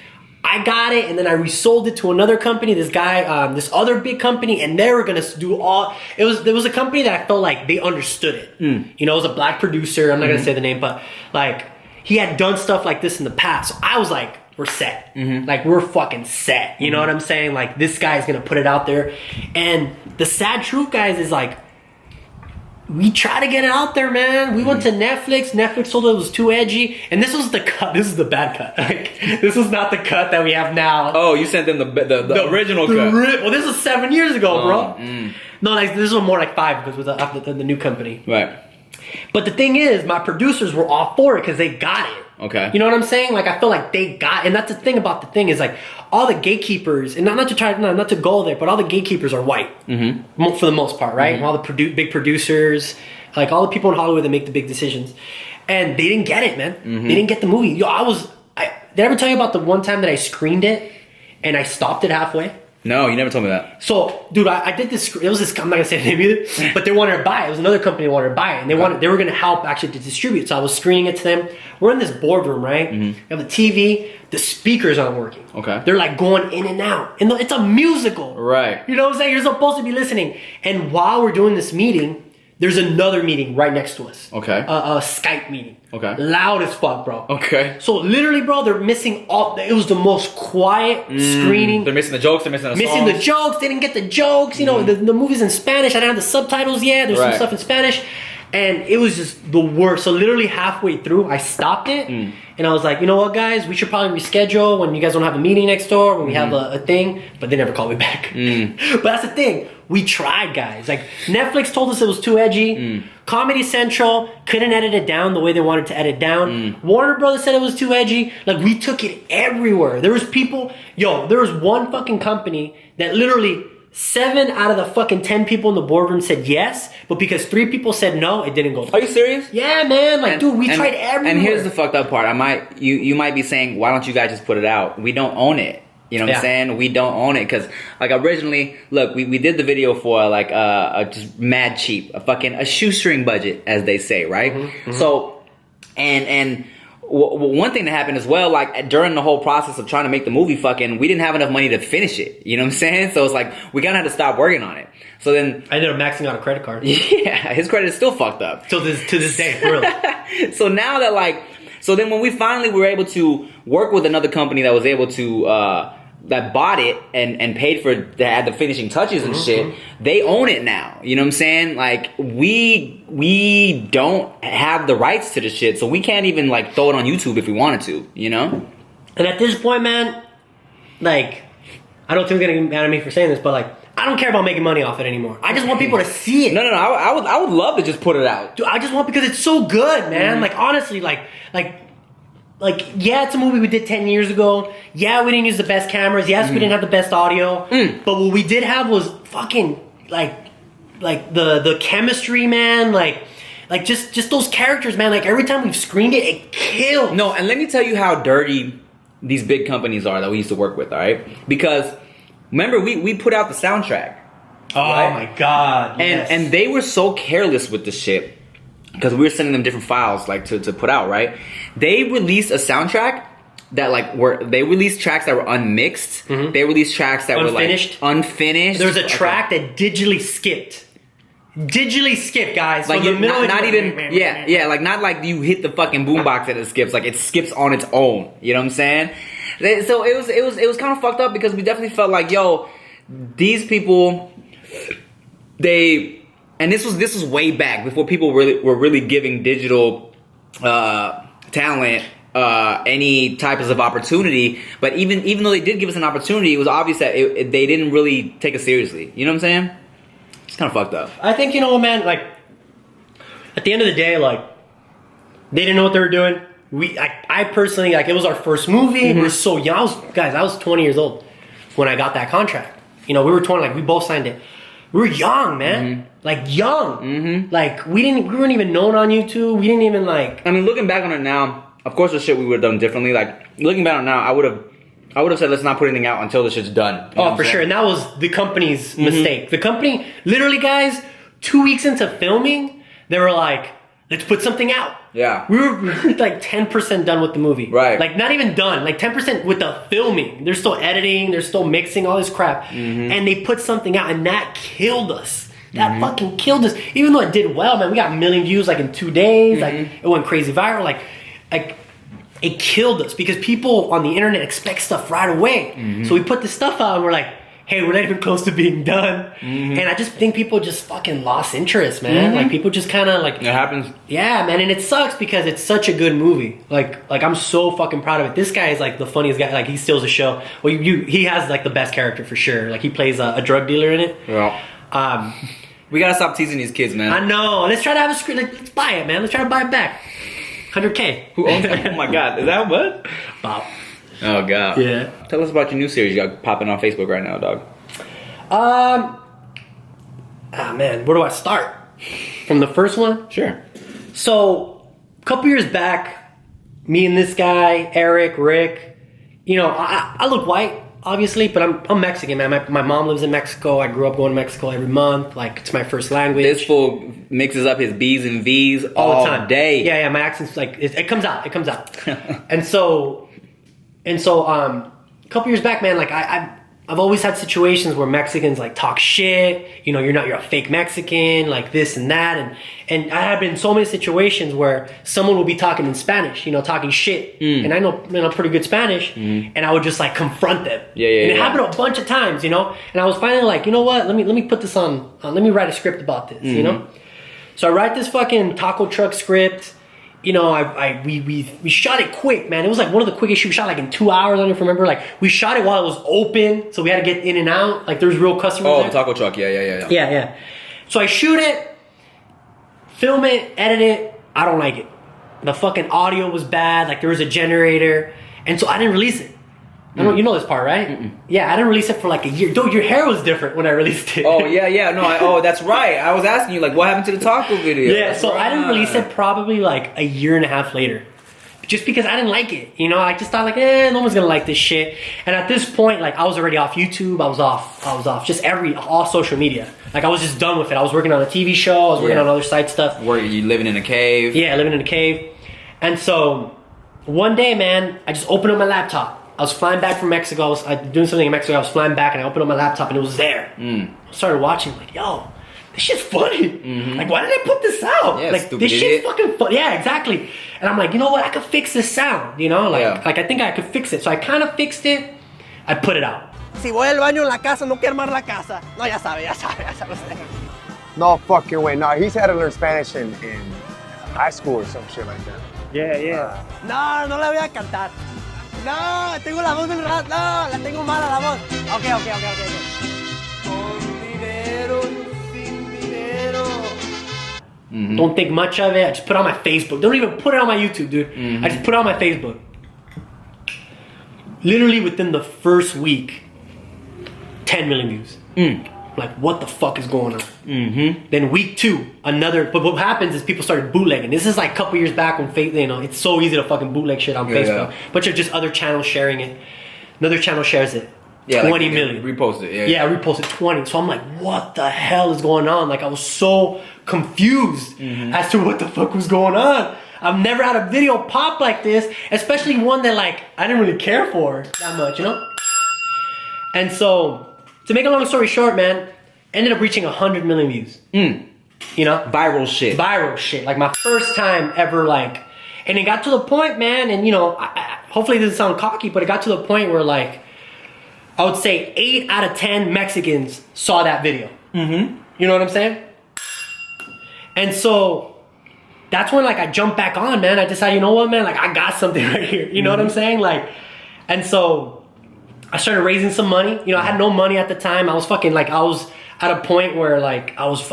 I got it, and then I resold it to another company. This guy, this other big company, and they were gonna do all. There was a company that I felt like they understood it. You know, it was a black producer. I'm not gonna say the name, but like he had done stuff like this in the past. So I was like, we're set. Like we're fucking set. You know what I'm saying? Like this guy's gonna put it out there. And the sad truth, guys, is like we try to get it out there, man. We went to Netflix. Netflix told us it was too edgy. And this was the cut. This is the bad cut. Like, this was not the cut that we have now. Oh, you sent them the original cut. Well, this was 7 years ago, bro. No, like this was more like 5 because it was after the new company. Right. But the thing is, my producers were all for it because they got it. Okay. You know what I'm saying? Like, I feel like they got, and that's the thing about the thing is like all the gatekeepers, and not to go there, but all the gatekeepers are white for the most part, right? All the big producers, like all the people in Hollywood that make the big decisions, and they didn't get it, man. They didn't get the movie. Yo, did I ever tell you about the one time that I screened it and I stopped it halfway? No, you never told me that. So, dude, I did this. It was this. I'm not gonna say the name either, but they wanted to buy it. It was another company that wanted to buy it, and they were gonna help actually to distribute. So I was screening it to them. We're in this boardroom, right? We have the TV. The speakers aren't working. Okay. They're like going in and out, and it's a musical, right? You know what I'm saying? You're supposed to be listening. And while we're doing this meeting, there's another meeting right next to us. Okay. A Skype meeting. Okay. Loud as fuck, bro. Okay. So literally, bro, they're missing all. It was the most quiet screening. They're missing the jokes. They're missing the songs. Missing the jokes. They didn't get the jokes. You know, the movie's in Spanish. I didn't have the subtitles yet. There's some stuff in Spanish. And it was just the worst. So literally halfway through, I stopped it, and I was like, you know what, guys, we should probably reschedule when you guys don't have a meeting next door, when we have a thing. But they never called me back. But that's the thing. We tried, guys. Like, Netflix told us it was too edgy. Comedy Central couldn't edit it down the way they wanted to edit down. Warner Brothers said it was too edgy. Like, we took it everywhere. There was people... Yo, there was one fucking company that literally... 7 out of the fucking 10 people in the boardroom said yes, but because 3 people said no, it didn't go through. Are you serious? Yeah, man. Like, dude, we tried everywhere. And here's the fucked up part. You might be saying, why don't you guys just put it out? We don't own it. You know what I'm saying? We don't own it because, like, originally, look, we did the video for like just mad cheap, a shoestring budget, as they say, right? So, and. One thing that happened as well, like during the whole process of trying to make the movie, we didn't have enough money to finish it. You know what I'm saying? So it's like we kind of had to stop working on it. So then I ended up maxing out a credit card. Yeah, his credit is still fucked up to this day, really. So now that so then when we finally were able to work with another company that was able to that bought it and paid for to add the finishing touches and shit, they own it now. You know what I'm saying? Like we don't have the rights to the shit, so we can't even like throw it on YouTube if we wanted to, you know? And at this point, man, like, I don't think they're gonna get mad at me for saying this, but like, I don't care about making money off it anymore. I just want people to see it. No, I would love to just put it out. Dude, I just want, because it's so good, man. Like, honestly, like, yeah, it's a movie we did 10 years ago. Yeah, we didn't use the best cameras. Yes, we didn't have the best audio. But what we did have was fucking, like the chemistry, man. Like just those characters, man. Like, every time we've screened it, it killed. No, and let me tell you how dirty these big companies are that we used to work with, all right? Because, remember, we put out the soundtrack. Oh, right? My God. Yes. And they were so careless with the shit. Because we were sending them different files like to put out, right? They released a soundtrack that they released tracks that were unmixed. They released tracks that were like unfinished. There's a track that digitally skipped. Digitally skipped, guys. Like, the middle not even like not like you hit the fucking boombox and it skips. Like, it skips on its own. You know what I'm saying? So it was kind of fucked up because we definitely felt like, yo, these people, and this was way back before people were really giving digital talent any types of opportunity. But even though they did give us an opportunity, it was obvious that they didn't really take us seriously. You know what I'm saying? It's kind of fucked up. I think, you know, man, like, at the end of the day, like, they didn't know what they were doing. I personally, like, it was our first movie. We were so young. I was 20 years old when I got that contract. You know, we were 20, like, we both signed it. We were young, man. Like, young. Like, we weren't even known on YouTube. We didn't even, like... I mean, looking back on it now, of course, the shit we would have done differently. Like, looking back on it now, I would have said, let's not put anything out until the shit's done. Oh, for sure. And that was the company's mistake. The company, literally, guys, 2 weeks into filming, they were like, let's put something out. Yeah. We were like 10% done with the movie. Right. Like, not even done. Like, 10% with the filming. They're still editing. They're still mixing all this crap. And they put something out, and that killed us. That fucking killed us. Even though it did well, man. We got 1 million views, like, in 2 days. Like, it went crazy viral. Like, it killed us because people on the internet expect stuff right away. So we put this stuff out, and we're like, hey, we're not even close to being done. And I just think people just fucking lost interest, man. Like, people just kind of, like... It happens. Yeah, man, and it sucks because it's such a good movie. Like I'm so fucking proud of it. This guy is, like, the funniest guy. Like, he steals the show. Well, he has, like, the best character for sure. Like, he plays a drug dealer in it. Yeah. We gotta stop teasing these kids, man. I know. Let's try to have a screen. Like, let's buy it, man. Let's try to buy it back. $100K. Who owns it? Oh, my God. Is that what? Bob. Oh, God. Yeah. Tell us about your new series you got popping on Facebook right now, dog. Man, where do I start? From the first one? Sure. So, a couple years back, me and this guy, Eric, Rick, you know, I look white, obviously, but I'm Mexican, man. My mom lives in Mexico. I grew up going to Mexico every month. Like, it's my first language. This fool mixes up his B's and V's all the time. Day. Yeah, my accent's like, it comes out. It comes out. And so, a couple years back, man, like, I've always had situations where Mexicans, like, talk shit. You know, you're a fake Mexican, like this and that. And I have been in so many situations where someone will be talking in Spanish, you know, talking shit. And I know pretty good Spanish. And I would just, like, confront them. And it happened a bunch of times, you know. And I was finally like, you know what? Let me put this on. Let me write a script about this, you know. So I write this fucking taco truck script. You know, we shot it quick, man. It was like one of the quickest shoots. We shot like in 2 hours. I don't even remember. Like we shot it while it was open, so we had to get in and out. Like there's real customers. Oh, there. the taco truck. Yeah. Yeah. So I shoot it, film it, edit it. I don't like it. The fucking audio was bad. Like there was a generator, and so I didn't release it. I don't, you know this part, right? Mm-mm. Yeah, I didn't release it for like a year. Dude, your hair was different when I released it. Oh yeah. No, that's right. I was asking you like, what happened to the taco video? Yeah, so I didn't release it probably like a year and a half later. Just because I didn't like it, you know, I just thought like, no one's gonna like this shit. And at this point, like I was already off YouTube, I was off just all social media. Like I was just done with it. I was working on a TV show, I was working on other side stuff. Were you living in a cave? Yeah, living in a cave. And so one day, man, I just opened up my laptop. I was flying back from Mexico. I was doing something in Mexico. I was flying back and I opened up my laptop and it was there. I started watching, like, yo, this shit's funny. Like, why did I put this out? Yeah, like, this shit's fucking fun. Yeah, exactly. And I'm like, you know what? I could fix this sound. You know, like I think I could fix it. So I kind of fixed it. I put it out. Si voy al baño en la casa, no quiero armar la casa. No, ya sabe. No fucking way. No, he's had to learn Spanish in high school or some shit like that. Yeah. No la voy a cantar. No, tengo la voz del rat. No, la tengo mala la voz. Okay. Con dinero y sin dinero. Don't think much of it. I just put it on my Facebook. Don't even put it on my YouTube, dude. I just put it on my Facebook. Literally within the first week, 10 million views. Like, what the fuck is going on? Then week 2, but what happens is people started bootlegging. This is like a couple years back when it's so easy to fucking bootleg shit on Facebook. Bunch of just other channels sharing it. Another channel shares it. Yeah, 20 like, million. Repost it. Yeah, reposted 20. So I'm like, what the hell is going on? Like, I was so confused as to what the fuck was going on. I've never had a video pop like this, especially one that like I didn't really care for that much, you know? And so, to make a long story short, man, ended up reaching 100 million views. You know? Viral shit. Like my first time ever, like, and it got to the point, man, and you know, hopefully it doesn't sound cocky, but it got to the point where like, I would say 8 out of 10 Mexicans saw that video. You know what I'm saying? And so, that's when like I jumped back on, man. I decided, you know what, man, like I got something right here. You know what I'm saying? Like, and so I started raising some money. You know, I had no money at the time. I was fucking like, I was at a point where like I was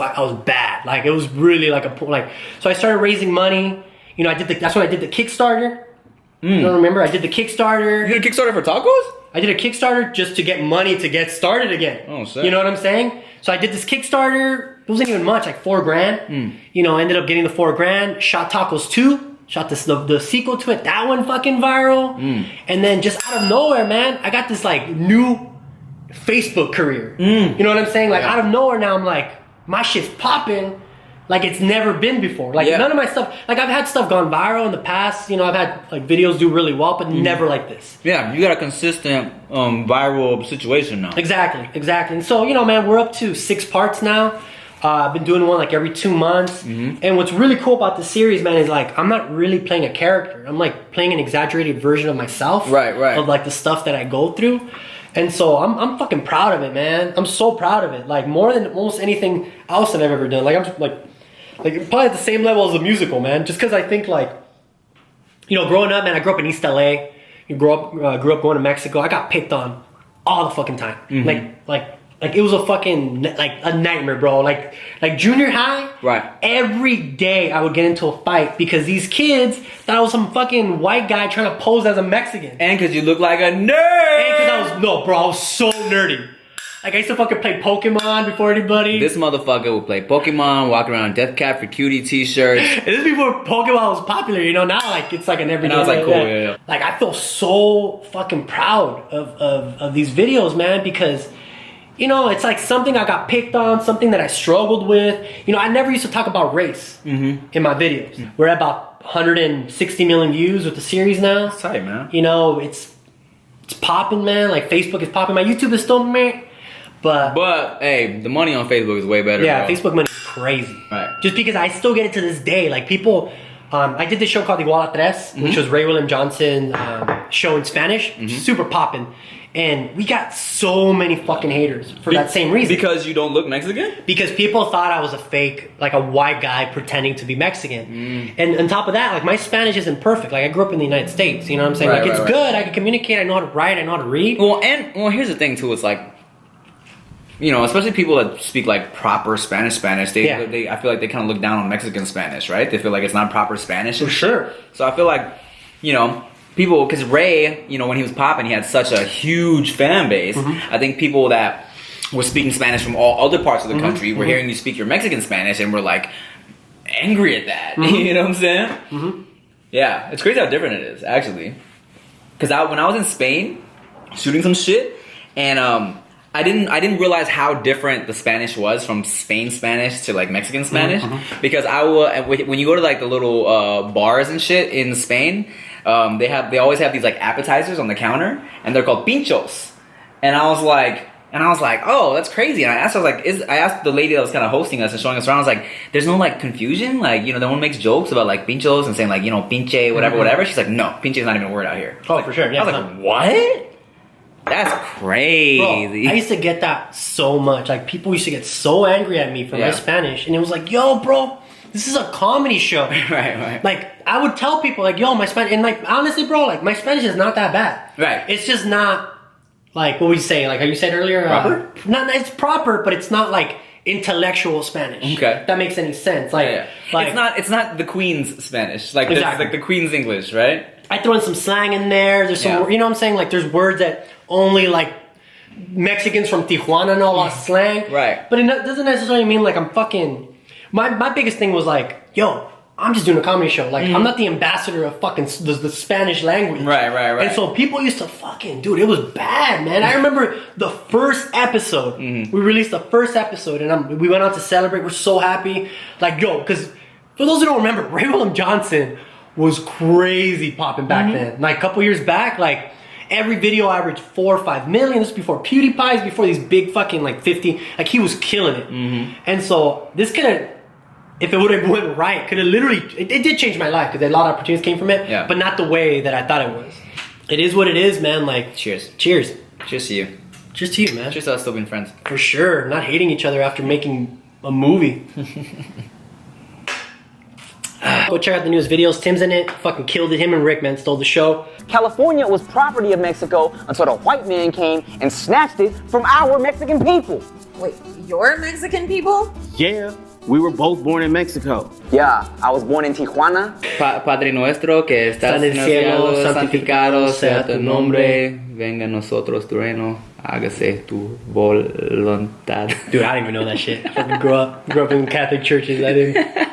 bad. Like it was really like so I started raising money. You know, that's when I did the Kickstarter. You don't remember? I did the Kickstarter. You did a Kickstarter for tacos? I did a Kickstarter just to get money to get started again. Oh, shit. You know what I'm saying? So I did this Kickstarter. It wasn't even much, like $4,000. You know, ended up getting the $4,000. Shot Tacos 2. Shot the sequel to it. That one fucking viral. And then just out of nowhere, man, I got this like new Facebook career. You know what I'm saying? Like out of nowhere now, I'm like, my shit's popping like it's never been before. Like none of my stuff, like I've had stuff gone viral in the past. You know, I've had like videos do really well, but never like this. Yeah, you got a consistent viral situation now. Exactly. And so, you know, man, we're up to 6 parts now. I've been doing one like every 2 months. And what's really cool about this series, man, is like I'm not really playing a character. I'm like playing an exaggerated version of myself. Right. Of like the stuff that I go through. And so I'm fucking proud of it, man. I'm so proud of it. Like more than almost anything else that I've ever done. Like I'm just like probably at the same level as a musical, man. Just because I think like, you know, growing up, man, I grew up in East LA. Grew up going to Mexico. I got picked on all the fucking time. Like it was a fucking like a nightmare, bro. Like junior high, every day I would get into a fight because these kids thought I was some fucking white guy trying to pose as a Mexican. And because you look like a nerd. And because I was so nerdy. Like I used to fucking play Pokemon before anybody. This motherfucker would play Pokemon, walk around Death Cab for Cutie t-shirts. And this is before Pokemon was popular, you know. Now like it's like an everyday. And I was like, cool, yeah. Like I feel so fucking proud of these videos, man, because you know, it's like something I got picked on, something that I struggled with. You know, I never used to talk about race in my videos. We're at about 160 million views with the series now. That's tight, man. You know, it's popping, man. Like Facebook is popping. My YouTube is still meh. But hey, the money on Facebook is way better. Yeah, bro. Facebook money is crazy. Right. Just because I still get it to this day. Like people, I did this show called Igual a Tres, which was Ray William Johnson show in Spanish, super popping. And we got so many fucking haters for that same reason. Because you don't look Mexican? Because people thought I was a fake, like a white guy pretending to be Mexican. And on top of that, like my Spanish isn't perfect. Like I grew up in the United States, you know what I'm saying? Right, like it's right. good, I can communicate, I know how to write, I know how to read. Well, here's the thing too. It's like, you know, especially people that speak like proper Spanish, they I feel like they kind of look down on Mexican Spanish, right? They feel like it's not proper Spanish. For sure. So I feel like, you know, people, because Ray, you know, when he was popping, he had such a huge fan base. I think people that were speaking Spanish from all other parts of the country were hearing you speak your Mexican Spanish and were like angry at that. You know what I'm saying? Yeah, it's crazy how different it is, actually. Because when I was in Spain shooting some shit, and I didn't realize how different the Spanish was from Spain Spanish to like Mexican Spanish. Because when you go to like the little bars and shit in Spain, they always have these like appetizers on the counter, and they're called pinchos. And I was like, oh, that's crazy. And I asked the lady that was kind of hosting us and showing us around, I was like, there's no like confusion, like, you know, no one makes jokes about like pinchos and saying like, you know, pinche, whatever. She's like, no, pinche is not even a word out here. Oh, for sure. Yeah, I was like, what? That's crazy. Bro, I used to get that so much. Like people used to get so angry at me for my Spanish, and it was like, yo, bro, this is a comedy show. Right. Like I would tell people like, yo, my Spanish, and like honestly, bro, like my Spanish is not that bad. Right. It's just not like what we say, like how you said earlier. Proper? It's proper, but it's not like intellectual Spanish. Okay. If that makes any sense. Like, like it's not the Queen's Spanish. Like Exactly. like the Queen's English, right? I throw in some slang in there. There's some, you know what I'm saying? Like there's words that only like Mexicans from Tijuana know a lot of slang. Right. But it doesn't necessarily mean like I'm fucking... My biggest thing was like, yo, I'm just doing a comedy show. Like, I'm not the ambassador of fucking the Spanish language. Right. And so people used to fucking... Dude, it was bad, man. I remember the first episode. We released the first episode, and we went out to celebrate. We're so happy. Like, yo, because for those who don't remember, Ray Willem Johnson was crazy popping back then. Like, a couple years back, like... Every video averaged 4 or 5 million. This is before PewDiePie's, before these big fucking like 50. Like he was killing it. And so this could have, if it would have went right, could have literally, it did change my life because a lot of opportunities came from it. But not the way that I thought it was. It is what it is, man. Like Cheers. Cheers to you. Cheers to you, man. Cheers to us still being friends. For sure. Not hating each other after making a movie. Go check out the newest videos. Tim's in it. Fucking killed it. Him and Rick, man, stole the show. California was property of Mexico until the white man came and snatched it from our Mexican people. Wait, you're Mexican people? Yeah, we were both born in Mexico. Yeah, I was born in Tijuana. Padre nuestro que estás en el cielo, santificado sea tu nombre, venga a nosotros tu reino, hágase tu voluntad. Dude, I don't even know that shit. I fucking grew up in Catholic churches. I didn't.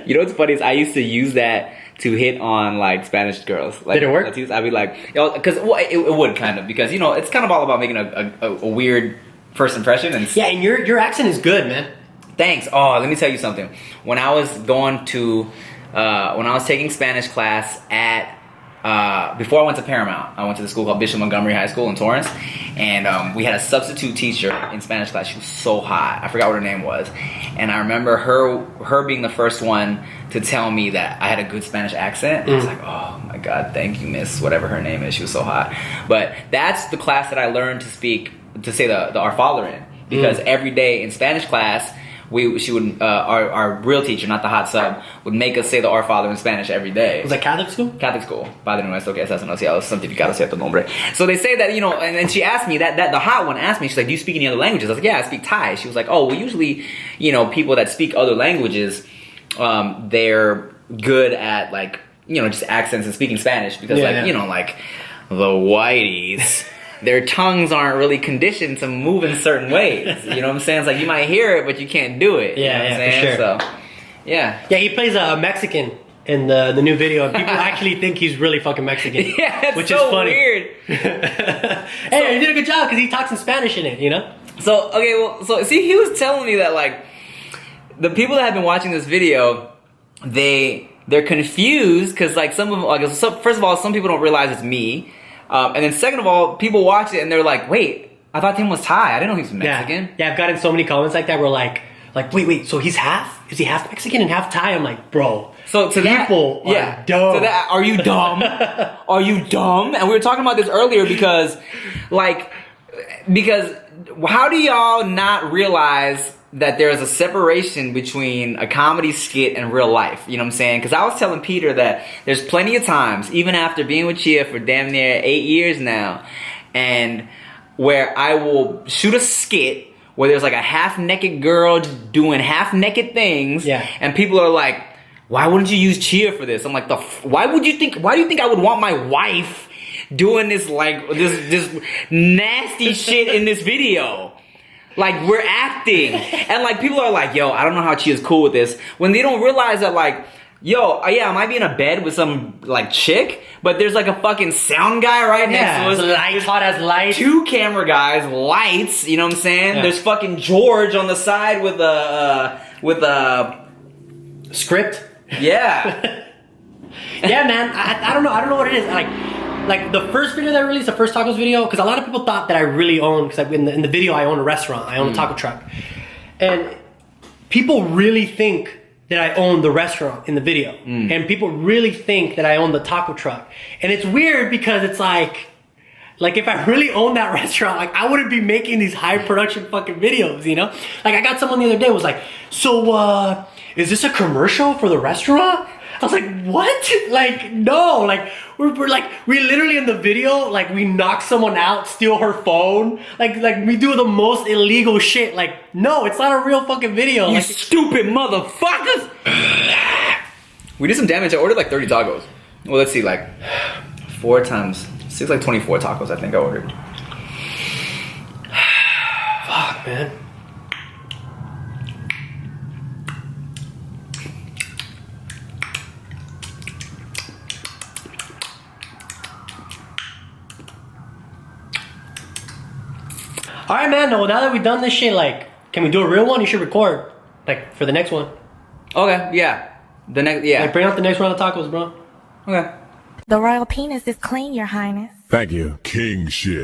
You know what's funny is I used to use that to hit on like Spanish girls. Like, did it work? I'd be like, because it would kind of, because you know it's kind of all about making a weird first impression. And yeah, and your accent is good, man. Thanks. Oh, let me tell you something. When I was going to, when I was taking Spanish class at, before I went to Paramount, I went to the school called Bishop Montgomery High School in Torrance, and we had a substitute teacher in Spanish class. She was so hot. I forgot what her name was, and I remember her being the first one to tell me that I had a good Spanish accent. I was like, oh my god, thank you, miss, whatever her name is. She was so hot. But that's the class that I learned to say the Our Father in, because every day in Spanish class, our real teacher, not the hot sub, would make us say the Our Father in Spanish every day. Was that Catholic school? Catholic school. Padre nuestro que estás en el cielo, santificado sea tu nombre. So they say that, you know, and then she asked me, that the hot one asked me, she's like, do you speak any other languages? I was like, yeah, I speak Thai. She was like, oh, well, usually, you know, people that speak other languages, they're good at, like, you know, just accents and speaking Spanish, because, you know, like, the whiteys... Their tongues aren't really conditioned to move in certain ways. You know what I'm saying? It's like you might hear it, but you can't do it. Yeah, you know what I'm saying? for sure. So, yeah. Yeah, he plays a Mexican in the new video, and people actually think he's really fucking Mexican. Yeah, which so is funny. Weird. Hey, you did a good job because he talks in Spanish in it, you know? So, okay, well, so see, he was telling me that, like, the people that have been watching this video, they're confused because, like, some of them, like, first of all, some people don't realize it's me. And then second of all, people watch it and they're like, wait, I thought Tim was Thai. I didn't know he was Mexican. Yeah, I've gotten so many comments like that where like, Like, wait, so he's half? Is he half Mexican and half Thai? I'm like, bro. So to people are dumb. To that, are you dumb? Are you dumb? And we were talking about this earlier because how do y'all not realize that there's a separation between a comedy skit and real life? You know what I'm saying? Because I was telling Peter that there's plenty of times, even after being with Chia for damn near 8 years now, and where I will shoot a skit where there's like a half-naked girl doing half-naked things, and people are like, why wouldn't you use Chia for this? I'm like, why do you think I would want my wife doing this, like, this nasty shit in this video? Like, we're acting. And like, people are like, yo, I don't know how Chia's cool with this, when they don't realize that, like, yo, yeah, I might be in a bed with some, like, chick, but there's, like, a fucking sound guy right next to us. Lights, hot as lights. 2 camera guys, lights, you know what I'm saying? Yeah. There's fucking George on the side with a script. Yeah. Yeah, man, I don't know what it is. Like the first video that I released, the first tacos video, because a lot of people thought that I really owned, because in the video I own a restaurant, I own a taco truck. And people really think that I own the restaurant in the video. And people really think that I own the taco truck. And it's weird because it's like if I really owned that restaurant, like, I wouldn't be making these high production fucking videos, you know? Like, I got someone the other day was like, so, is this a commercial for the restaurant? I was like, what? Like, no, like, we're literally in the video, like, we knock someone out, steal her phone, like we do the most illegal shit. Like, no, it's not a real fucking video. You like, stupid motherfuckers! We did some damage. I ordered like 30 tacos. Well, let's see, like 4 times 6, like 24 tacos. I think I ordered. Fuck, man. All right, man. Well, now that we've done this shit, like, can we do a real one? You should record, like, for the next one. Okay, yeah. The next, yeah. Like, bring out the next round of tacos, bro. Okay. The royal penis is clean, Your Highness. Thank you. King shit.